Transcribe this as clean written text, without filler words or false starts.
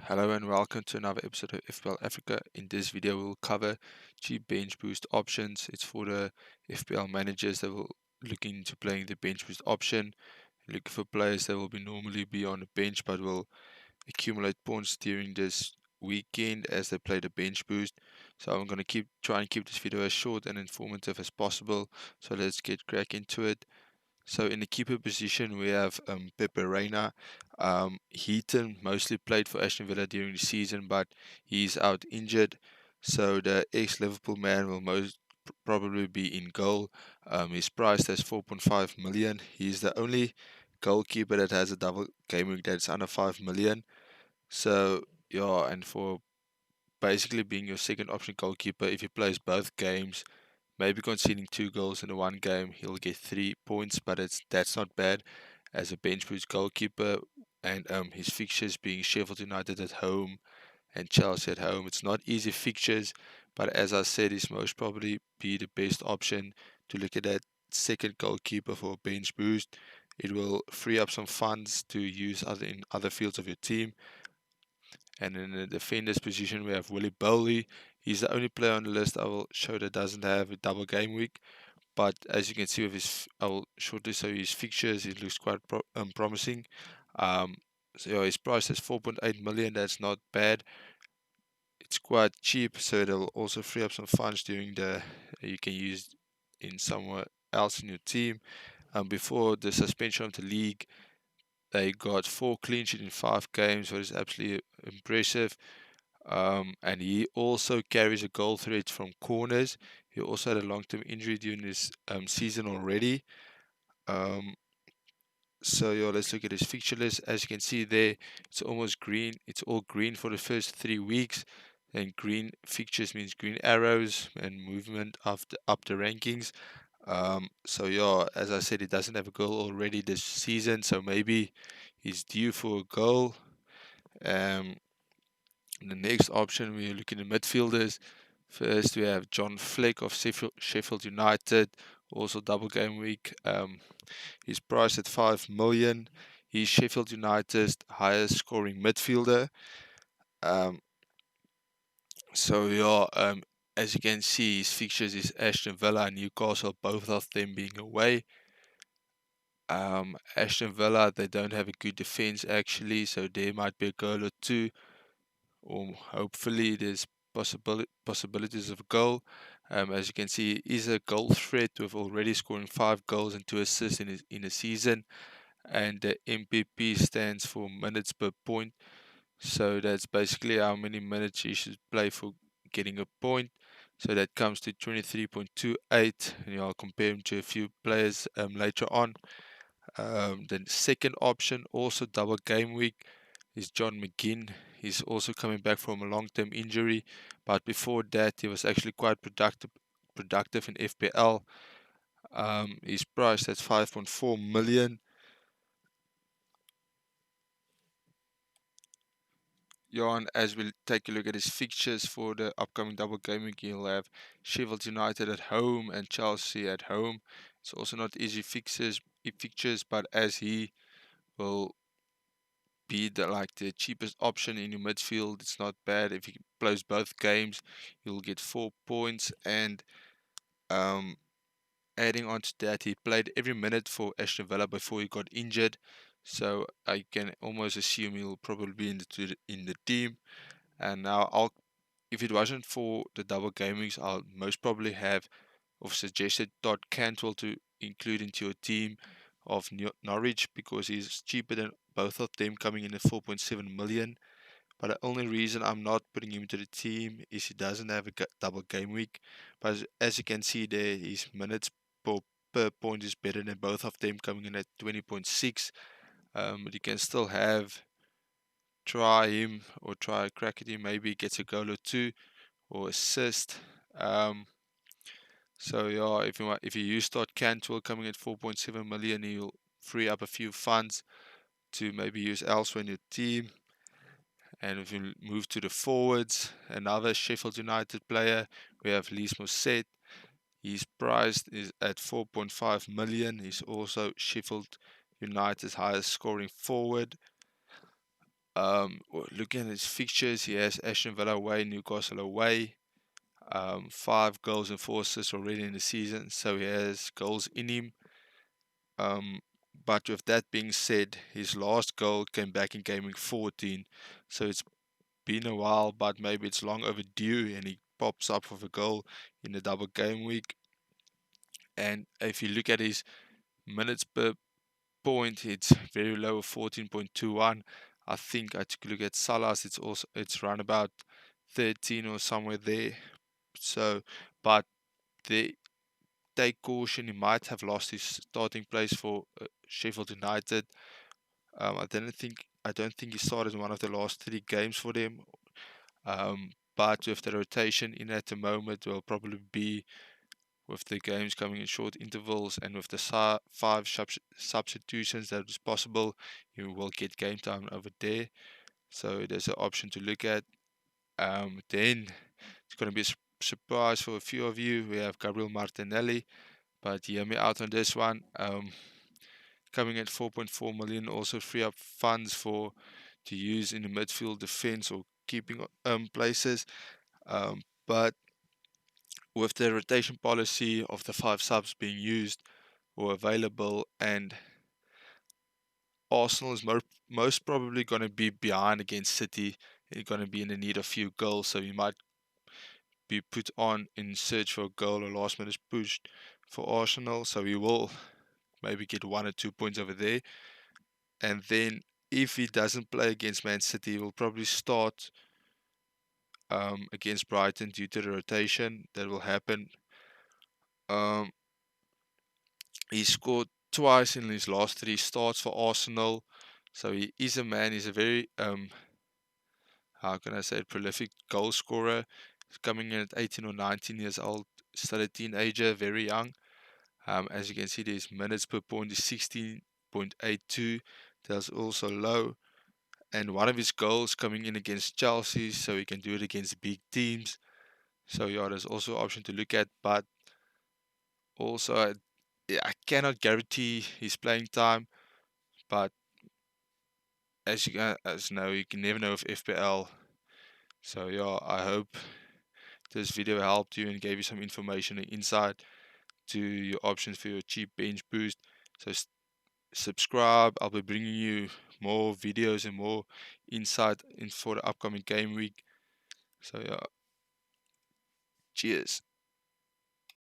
Hello and welcome to another episode of FPL Africa. In this video, we'll cover cheap bench boost options. It's for the FPL managers that will looking into playing the bench boost option, looking for players that will normally be on the bench but will accumulate points during this weekend as they play the bench boost. So I'm going to try and keep this video as short and informative as possible. So let's get crack into it. So in the keeper position, we have Pepe Reina. Heaton mostly played for Aston Villa during the season, but he's out injured. So the ex-Liverpool man will most probably be in goal. He's priced as 4.5 million. He's the only goalkeeper that has a double game week that's under 5 million. So yeah, and for basically being your second option goalkeeper, if he plays both games, maybe conceding 2 goals in the one game, he'll get 3 points, but that's not bad as a bench boost goalkeeper. And his fixtures being Sheffield United at home and Chelsea at home. It's not easy fixtures, but as I said, he's most probably be the best option to look at that second goalkeeper for a bench boost. It will free up some funds to use in other fields of your team. And in the defender's position, we have Willie Bowley. He's the only player on the list I will show that doesn't have a double game week. But as you can see with I will shortly show you his fixtures. It looks quite promising. So yeah, his price is 4.8 million. That's not bad. It's quite cheap, so it'll also free up some funds during you can use in somewhere else in your team. Before the suspension of the league, they got 4 clean sheets in 5 games, which is absolutely impressive. And he also carries a goal threat from corners. He also had a long-term injury during this season already. So yeah, let's look at his fixture list. As you can see there, it's almost green. It's all green for the first 3 weeks. And green fixtures means green arrows and movement up the rankings. So yeah, as I said, he doesn't have a goal already this season, so maybe he's due for a goal. The next option, we're looking at midfielders. First, we have John Fleck of Sheffield United, also double game week. He's priced at 5 million. He's Sheffield United's highest scoring midfielder. So yeah, as you can see, his fixtures is Aston Villa and Newcastle, both of them being away. Aston Villa, they don't have a good defense actually, so there might be a goal or two, or hopefully there's possibilities of a goal. As you can see, he's a goal threat with already scoring 5 goals and 2 assists in a season, and the MPP stands for minutes per point. So that's basically how many minutes you should play for getting a point. So that comes to 23.28, and I'll compare him to a few players later on. The second option, also double game week, is John McGinn. He's also coming back from a long-term injury, but before that he was actually quite productive in FPL. He's priced at 5.4 million. Johan, as we'll take a look at his fixtures for the upcoming double game week, he'll have Sheffield United at home and Chelsea at home. It's also not easy fixtures, but as he will be the cheapest option in your midfield, it's not bad. If he plays both games, you'll get 4 points. And adding on to that, he played every minute for Aston Villa before he got injured, so I can almost assume he'll probably be in the team. And now if it wasn't for the double game weeks, I'll most probably have suggested Todd Cantwell to include into your team of Norwich, because he's cheaper than both of them, coming in at 4.7 million. But the only reason I'm not putting him into the team is he doesn't have a double game week. But as you can see there, his minutes per point is better than both of them, coming in at 20.6. But you can still try him or try a crack at him. Maybe he gets a goal or two or assist. So yeah, if you use Todd Cantwell coming at 4.7 million, he'll free up a few funds to maybe use elsewhere in your team. And if you move to the forwards, another Sheffield United player, we have Lys Mousset. His price is at 4.5 million. He's also Sheffield United's highest scoring forward. Looking at his fixtures, he has Aston Villa away, Newcastle away. 5 goals and 4 assists already in the season, so he has goals in him. But with that being said, his last goal came back in Gameweek 14, so it's been a while, but maybe it's long overdue, and he pops up with a goal in the double game week. And if you look at his minutes per point, it's very low, 14.21. I think I took a look at Salah's, it's around about 13 or somewhere there. So, but they take caution, he might have lost his starting place for Sheffield United. I don't think he started in one of the last 3 games for them. But with the rotation in at the moment, will probably be with the games coming in short intervals and with the 5 substitutions that is possible, you will get game time over there. So there's an option to look at. Then it's going to be a surprise for a few of you. We have Gabriel Martinelli, but hear me out on this one. Coming at 4.4 million, also free up funds to use in the midfield, defense, or keeping places. But with the rotation policy of the 5 subs being used or available, and Arsenal is most probably going to be behind against City, they're going to be in the need of a few goals, so you might be put on in search for a goal or last minute push for Arsenal, so we will maybe get 1 or 2 points over there. And then if he doesn't play against Man City, he will probably start against Brighton due to the rotation that will happen. He scored twice in his last 3 starts for Arsenal, so he is a man. He's a very how can I say it, prolific goal scorer. He's coming in at 18 or 19 years old, still a teenager, very young. As you can see, his minutes per point is 16.82. That's also low. And one of his goals coming in against Chelsea, so he can do it against big teams. So yeah, there's also an option to look at, but also I cannot guarantee his playing time. But as you guys know, you can never know with FPL. So yeah, I hope this video helped you and gave you some information and insight to your options for your cheap bench boost. So subscribe. I'll be bringing you more videos and more insight for the upcoming game week. So yeah, cheers.